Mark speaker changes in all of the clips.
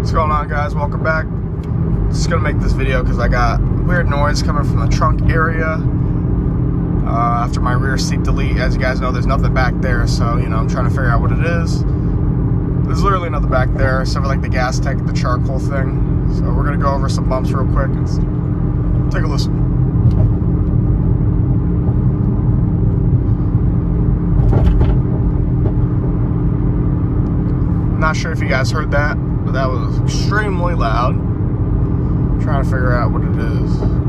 Speaker 1: What's going on, guys? Welcome back. Just gonna make this video because I got weird noise coming from the trunk area after my rear seat delete. As you guys know, there's nothing back there, so you know I'm trying to figure out what it is. There's literally nothing back there except for like the gas tank, the charcoal thing. So we're gonna go over some bumps real quick and take a listen. Not sure if you guys heard that, but that was extremely loud. I'm trying to figure out what it is.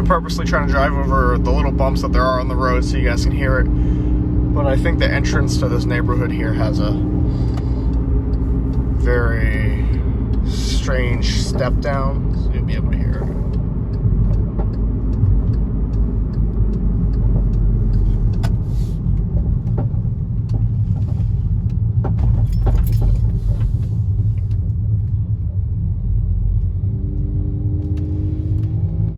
Speaker 1: Purposely trying to drive over the little bumps that there are on the road so you guys can hear it, but I think the entrance to this neighborhood here has a very strange step down, so you'll be able to hear it.